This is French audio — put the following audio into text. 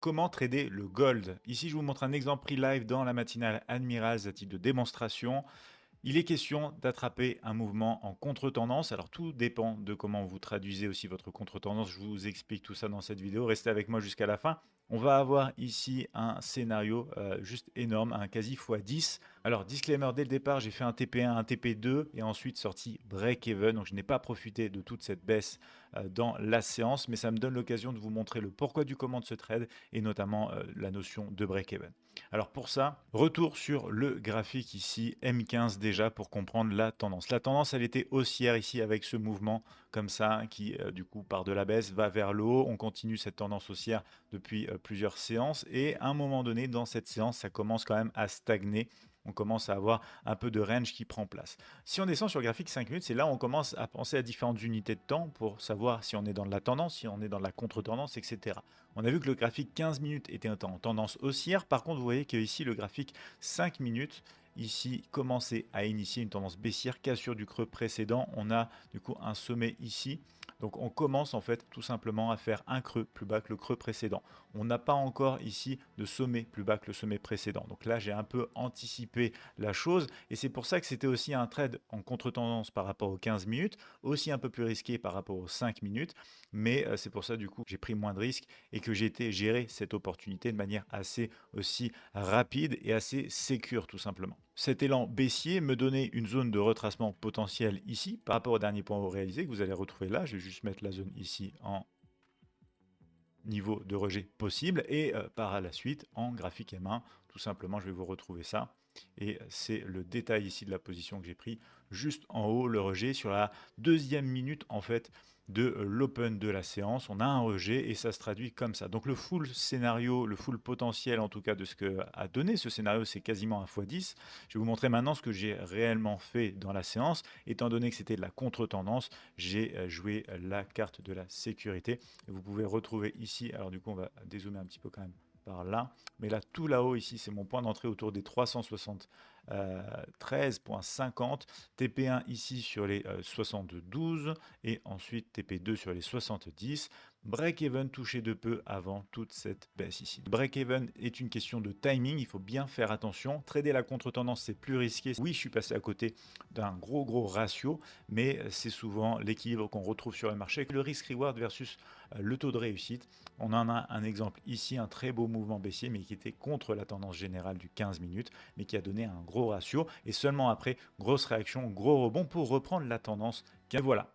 Comment trader le gold? Ici, je vous montre un exemple pris live dans la matinale Admirals à titre de démonstration. Il est question d'attraper un mouvement en contre-tendance. Alors tout dépend de comment vous traduisez aussi votre contre-tendance. Je vous explique tout ça dans cette vidéo. Restez avec moi jusqu'à la fin. On va avoir ici un scénario juste énorme, un quasi x10. Alors disclaimer dès le départ, j'ai fait un TP1, un TP2 et ensuite sorti break-even. Donc je n'ai pas profité de toute cette baisse dans la séance, mais ça me donne l'occasion de vous montrer le pourquoi du comment de ce trade et notamment la notion de break-even. Alors pour ça, retour sur le graphique ici, M15 déjà pour comprendre la tendance. La tendance, elle était haussière ici avec ce mouvement comme ça qui du coup part de la baisse, va vers le haut. On continue cette tendance haussière depuis plusieurs séances et à un moment donné dans cette séance, ça commence quand même à stagner. On commence à avoir un peu de range qui prend place. Si on descend sur le graphique 5 minutes, c'est là où on commence à penser à différentes unités de temps pour savoir si on est dans de la tendance, si on est dans de la contre-tendance, etc. On a vu que le graphique 15 minutes était en tendance haussière. Par contre, vous voyez que ici, le graphique 5 minutes, ici, commençait à initier une tendance baissière, cassure du creux précédent. On a du coup un sommet ici. Donc on commence en fait tout simplement à faire un creux plus bas que le creux précédent. On n'a pas encore ici de sommet plus bas que le sommet précédent. Donc là, j'ai un peu anticipé la chose et c'est pour ça que c'était aussi un trade en contre-tendance par rapport aux 15 minutes, aussi un peu plus risqué par rapport aux 5 minutes, mais c'est pour ça du coup que j'ai pris moins de risques et que j'ai été gérer cette opportunité de manière assez aussi rapide et assez sécure tout simplement. Cet élan baissier me donnait une zone de retracement potentiel ici par rapport au dernier point haut réalisé que vous allez retrouver là. Je vais juste mettre la zone ici en niveau de rejet possible et par la suite en graphique M1 tout simplement je vais vous retrouver ça et c'est le détail ici de la position que j'ai pris juste en haut, le rejet sur la deuxième minute en fait de l'open de la séance. On a un rejet et ça se traduit comme ça. Donc le full scénario, le full potentiel en tout cas de ce que a donné ce scénario, c'est quasiment un x10. Je vais vous montrer maintenant ce que j'ai réellement fait dans la séance. Étant donné que c'était de la contre-tendance, j'ai joué la carte de la sécurité. Et vous pouvez retrouver ici, alors du coup on va dézoomer un petit peu quand même par là, mais là tout là-haut ici c'est mon point d'entrée autour des 373,50, TP1 ici sur les 72 et ensuite TP2 sur les 70. Break-even touché de peu avant toute cette baisse ici. Break-even est une question de timing, il faut bien faire attention. Trader la contre-tendance, c'est plus risqué. Oui, je suis passé à côté d'un gros ratio, mais c'est souvent l'équilibre qu'on retrouve sur le marché avec le risk-reward versus le taux de réussite. On en a un exemple ici, un très beau mouvement baissier, mais qui était contre la tendance générale du 15 minutes, mais qui a donné un gros ratio. Et seulement après, grosse réaction, gros rebond pour reprendre la tendance. Voilà.